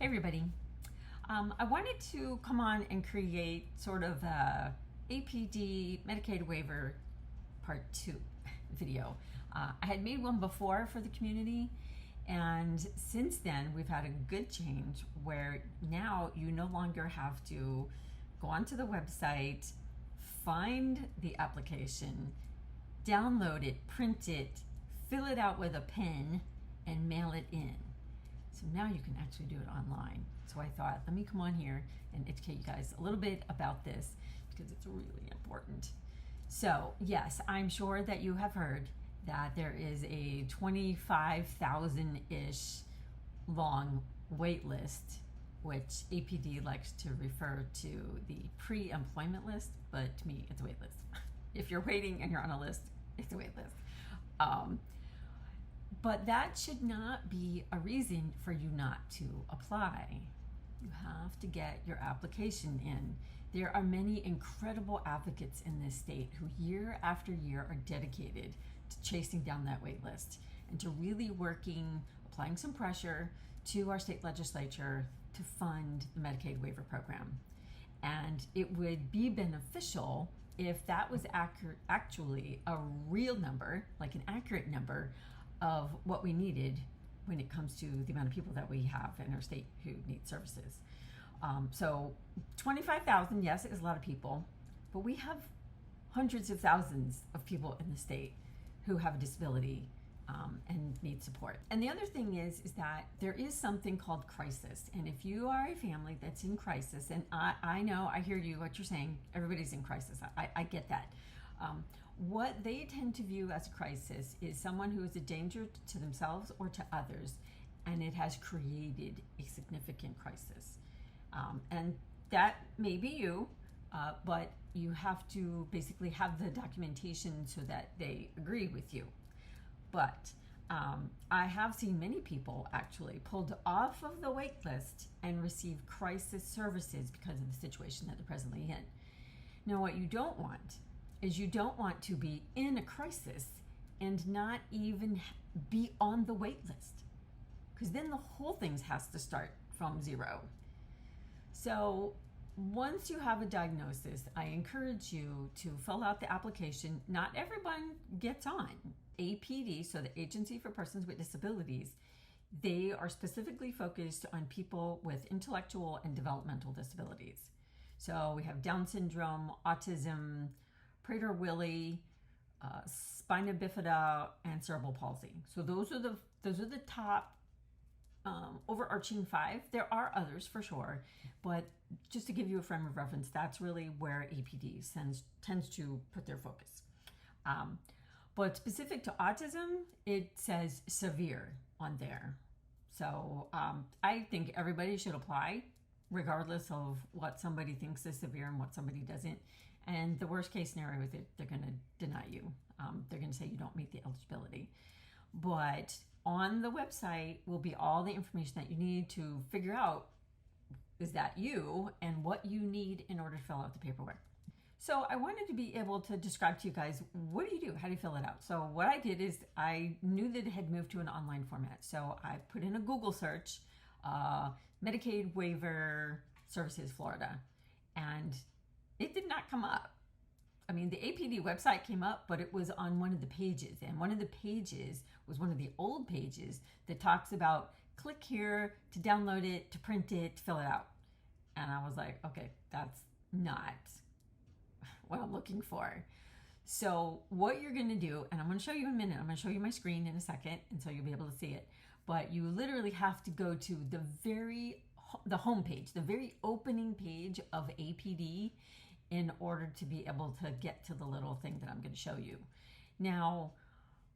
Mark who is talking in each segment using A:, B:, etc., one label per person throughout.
A: Hey everybody. I wanted to come on and create sort of a APD Medicaid waiver part 2 video. I had made one before for the community, and since then we've had a good change where now you no longer have to go onto the website, find the application, download it, print it, fill it out with a pen, and mail it in. So now you can actually do it online. So I thought, let me come on here and educate you guys a little bit about this because it's really important. So yes, I'm sure that you have heard that there is a 25,000-ish long wait list, which APD likes to refer to the pre-employment list, but to me, it's a wait list. If you're waiting and you're on a list, it's a wait list. But that should not be a reason for you not to apply. You have to get your application in. There are many incredible advocates in this state who year after year are dedicated to chasing down that wait list and to really applying some pressure to our state legislature to fund the Medicaid waiver program. And it would be beneficial if that was actually a real number, like an accurate number of what we needed when it comes to the amount of people that we have in our state who need services. So 25,000, yes, is a lot of people, but we have hundreds of thousands of people in the state who have a disability and need support. And the other thing is that there is something called crisis. And if you are a family that's in crisis, and I know, I hear you, what you're saying, everybody's in crisis. I get that. What they tend to view as a crisis is someone who is a danger to themselves or to others, and it has created a significant crisis. And that may be you, but you have to basically have the documentation so that they agree with you. But I have seen many people actually pulled off of the wait list and receive crisis services because of the situation that they're presently in. Now, what you don't want is you don't want to be in a crisis and not even be on the wait list, because then the whole thing has to start from zero. So once you have a diagnosis, I encourage you to fill out the application. Not everyone gets on. APD, so the Agency for Persons with Disabilities, they are specifically focused on people with intellectual and developmental disabilities. So we have Down syndrome, autism, Prader-Willi, spina bifida, and cerebral palsy. So those are the top overarching 5. There are others for sure, but just to give you a frame of reference, that's really where APD tends to put their focus. But specific to autism, it says severe on there. So I think everybody should apply, regardless of what somebody thinks is severe and what somebody doesn't. And the worst case scenario is that they're going to deny you. They're going to say you don't meet the eligibility. But on the website will be all the information that you need to figure out, is that you, and what you need in order to fill out the paperwork. So I wanted to be able to describe to you guys, what do you do? How do you fill it out? So what I did is I knew that it had moved to an online format. So I put in a Google search, Medicaid waiver services, Florida, and it did not come up. I mean, the APD website came up, but it was on one of the pages, and one of the pages was one of the old pages that talks about click here to download it, to print it, to fill it out. And I was like, okay, that's not what I'm looking for. So what you're going to do, and I'm going to show you in a minute, I'm going to show you my screen in a second, and so you'll be able to see it. But you literally have to go to the home page, the very opening page of APD, in order to be able to get to the little thing that I'm going to show you. Now,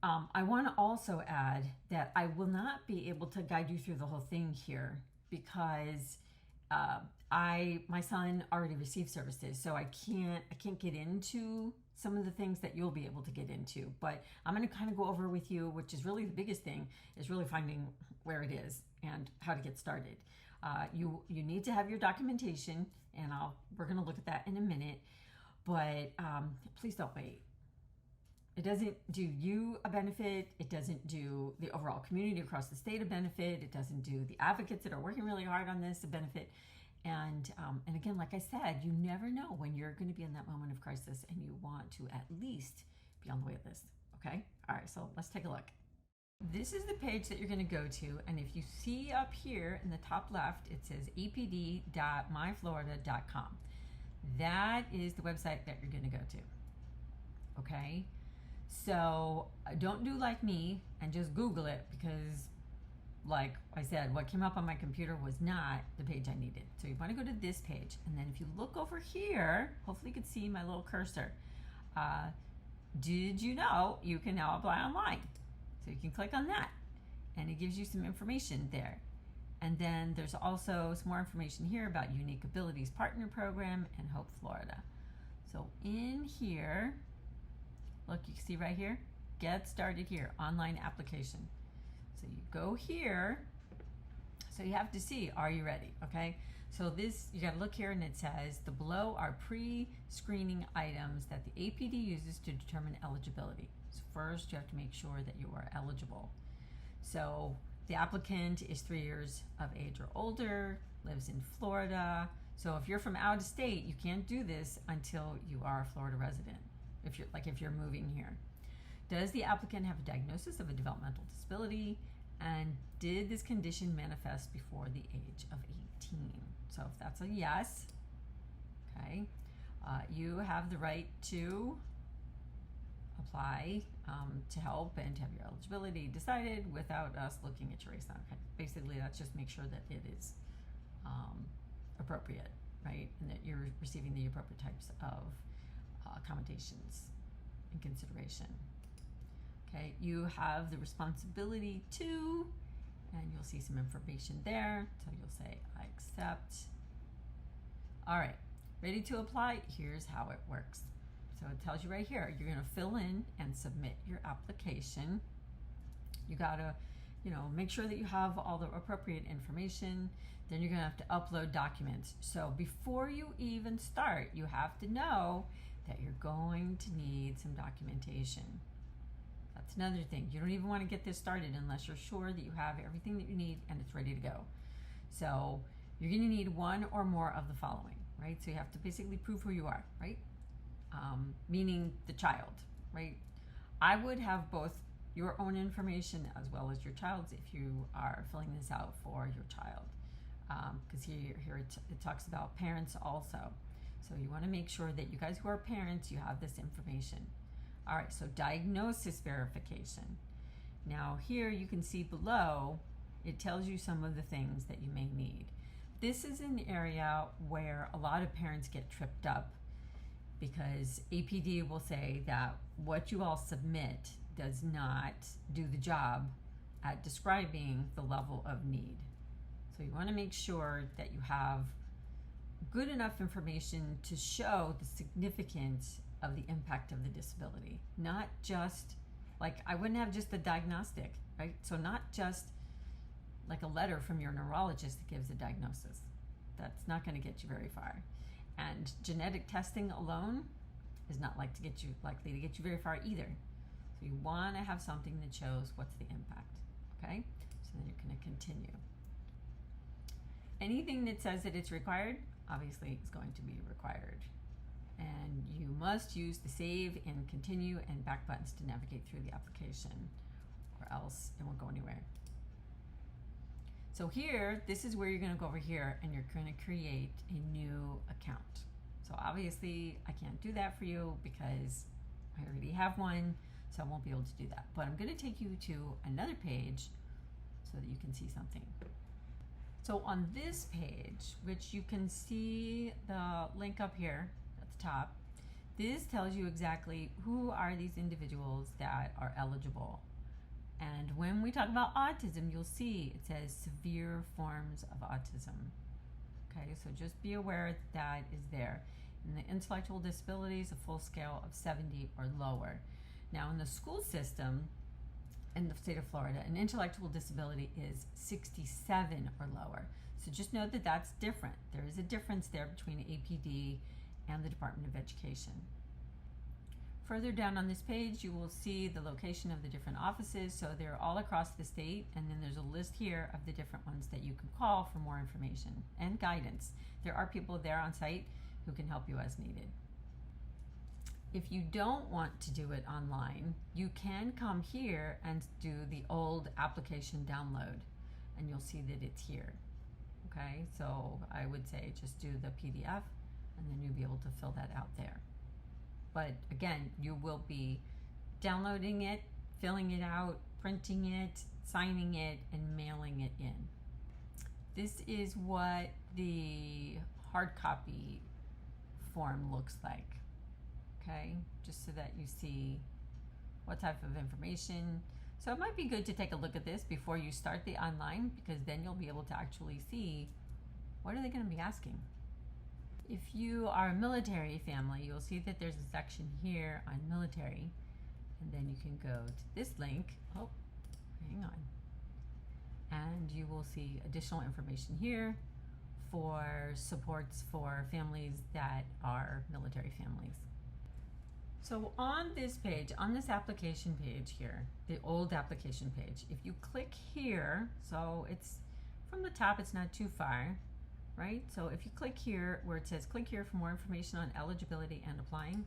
A: I want to also add that I will not be able to guide you through the whole thing here because my son already received services, so I can't get into some of the things that you'll be able to get into. But I'm going to kind of go over with you, which is really the biggest thing, is really finding where it is and how to get started. You need to have your documentation, and we're going to look at that in a minute. But please don't wait. It doesn't do you a benefit. It doesn't do the overall community across the state a benefit. It doesn't do the advocates that are working really hard on this a benefit. And again, like I said, you never know when you're going to be in that moment of crisis, and you want to at least be on the wait list. Okay? All right, so let's take a look. This is the page that you're going to go to, and if you see up here in the top left, it says apd.myflorida.com. That is the website that you're going to go to. Okay? So don't do like me and just Google it, because like I said, what came up on my computer was not the page I needed. So you want to go to this page, and then if you look over here, hopefully you can see my little cursor. Did you know you can now apply online? So you can click on that, and it gives you some information there. And then there's also some more information here about Unique Abilities Partner Program and Hope Florida. So in here, look, you can see right here, get started here, online application. So you go here, so you have to see, are you ready? Okay, so this, you got to look here, and it says the below are pre-screening items that the APD uses to determine eligibility. So first you have to make sure that you are eligible. So the applicant is 3 years of age or older, lives in Florida. So if you're from out of state, you can't do this until you are a Florida resident. If you're moving here. Does the applicant have a diagnosis of a developmental disability? And did this condition manifest before the age of 18? So if that's a yes, okay, you have the right to apply to help and to have your eligibility decided without us looking at your race. Okay. Basically, that's just make sure that it is appropriate, right? And that you're receiving the appropriate types of accommodations and consideration. Okay, you have the responsibility to, and you'll see some information there. So you'll say, I accept. All right, ready to apply? Here's how it works. So it tells you right here, you're gonna fill in and submit your application. You gotta, make sure that you have all the appropriate information. Then you're gonna have to upload documents. So before you even start, you have to know that you're going to need some documentation. That's another thing. You don't even want to get this started unless you're sure that you have everything that you need and it's ready to go. So you're going to need one or more of the following, right? So you have to basically prove who you are, right? Meaning the child, right? I would have both your own information as well as your child's if you are filling this out for your child. Because here it talks about parents also. So you want to make sure that you guys who are parents, you have this information. All right, so diagnosis verification. Now here you can see below, it tells you some of the things that you may need. This is an area where a lot of parents get tripped up because APD will say that what you all submit does not do the job at describing the level of need. So you want to make sure that you have good enough information to show the significance of the impact of the disability. Not just, like, I wouldn't have just the diagnostic, right? So not just like a letter from your neurologist that gives a diagnosis. That's not going to get you very far. And genetic testing alone is not likely to get you very far either. So you want to have something that shows what's the impact, okay? So then you're going to continue. Anything that says that it's required, obviously is going to be required. And you must use the save and continue and back buttons to navigate through the application, or else it won't go anywhere. So here, this is where you're going to go over here and you're going to create a new account. So obviously I can't do that for you because I already have one, so I won't be able to do that. But I'm going to take you to another page so that you can see something. So on this page, which you can see the link up here at the top, this tells you exactly who are these individuals that are eligible. And when we talk about autism, you'll see it says severe forms of autism. Okay, so just be aware that is there. And the intellectual disabilities, a full scale of 70 or lower. Now in the school system, in the state of Florida, an intellectual disability is 67 or lower. So just note that that's different. There is a difference there between APD and the Department of Education. Further down on this page, you will see the location of the different offices. So they're all across the state, and then there's a list here of the different ones that you can call for more information and guidance. There are people there on site who can help you as needed. If you don't want to do it online, you can come here and do the old application download, and you'll see that it's here. Okay, so I would say just do the PDF, and then you'll be able to fill that out there. But again, you will be downloading it, filling it out, printing it, signing it, and mailing it in. This is what the hard copy form looks like. Okay, just so that you see what type of information. So it might be good to take a look at this before you start the online, because then you'll be able to actually see what are they going to be asking. If you are a military family, you'll see that there's a section here on military, and then you can go to this link. Oh, hang on. And you will see additional information here for supports for families that are military families. So on this page, on this application page here, the old application page, if you click here, so it's from the top, it's not too far, right? So if you click here where it says click here for more information on eligibility and applying,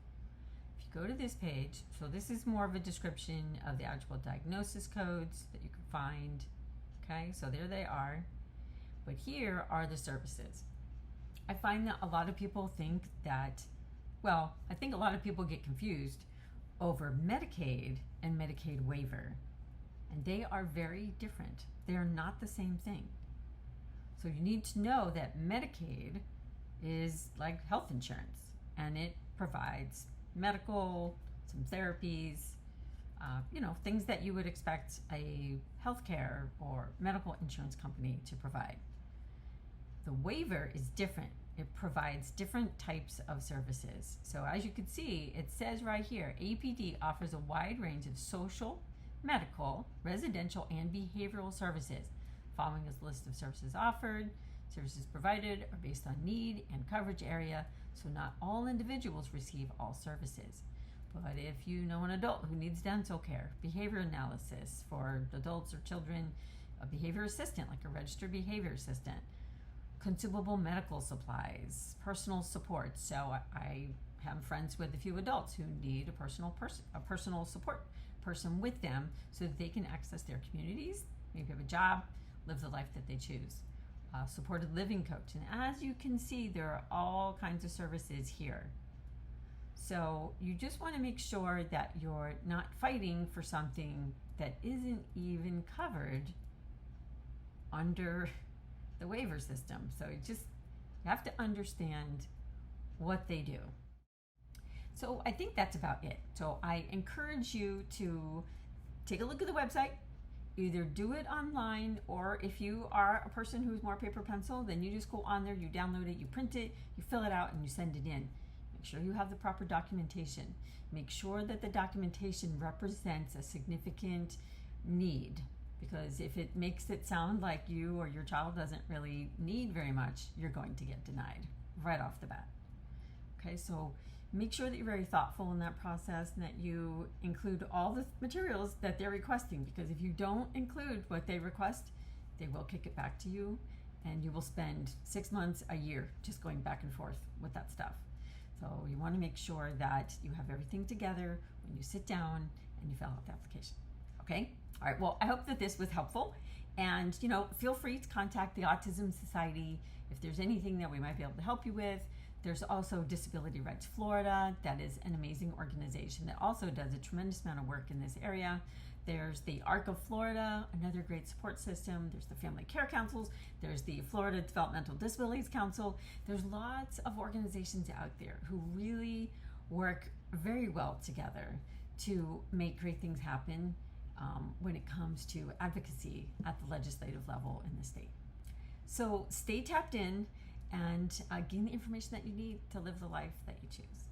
A: if you go to this page, so this is more of a description of the eligible diagnosis codes that you can find. Okay, so there they are. But here are the services. I find that a lot of people think that, well, I think a lot of people get confused over Medicaid and Medicaid waiver, and they are very different. They are not the same thing. So you need to know that Medicaid is like health insurance, and it provides medical, some therapies, things that you would expect a healthcare or medical insurance company to provide. The waiver is different. It provides different types of services. So as you can see, it says right here, APD offers a wide range of social, medical, residential, and behavioral services. Following is a list of services offered. Services provided are based on need and coverage area, so not all individuals receive all services. But if you know an adult who needs dental care, behavior analysis for adults or children, a behavior assistant like a registered behavior assistant, consumable medical supplies, personal support. So I have friends with a few adults who need a personal support person with them so that they can access their communities, maybe have a job, live the life that they choose. Supported living coach. And as you can see, there are all kinds of services here. So you just want to make sure that you're not fighting for something that isn't even covered under the waiver system. So you have to understand what they do. So I think that's about it. So I encourage you to take a look at the website, either do it online, or if you are a person who's more paper pencil, then you just go on there, you download it, you print it, you fill it out, and you send it in. Make sure you have the proper documentation. Make sure that the documentation represents a significant need, because if it makes it sound like you or your child doesn't really need very much, you're going to get denied right off the bat. Okay, so make sure that you're very thoughtful in that process and that you include all the materials that they're requesting, because if you don't include what they request, they will kick it back to you, and you will spend 6 months, a year just going back and forth with that stuff. So you want to make sure that you have everything together when you sit down and you fill out the application. Okay? All right, well, I hope that this was helpful, and feel free to contact the Autism Society if there's anything that we might be able to help you with. There's also Disability Rights Florida. That is an amazing organization that also does a tremendous amount of work in this area. There's the ARC of Florida, another great support system. There's the Family Care Councils. There's the Florida Developmental Disabilities Council. There's lots of organizations out there who really work very well together to make great things happen when it comes to advocacy at the legislative level in the state. So stay tapped in and gain the information that you need to live the life that you choose.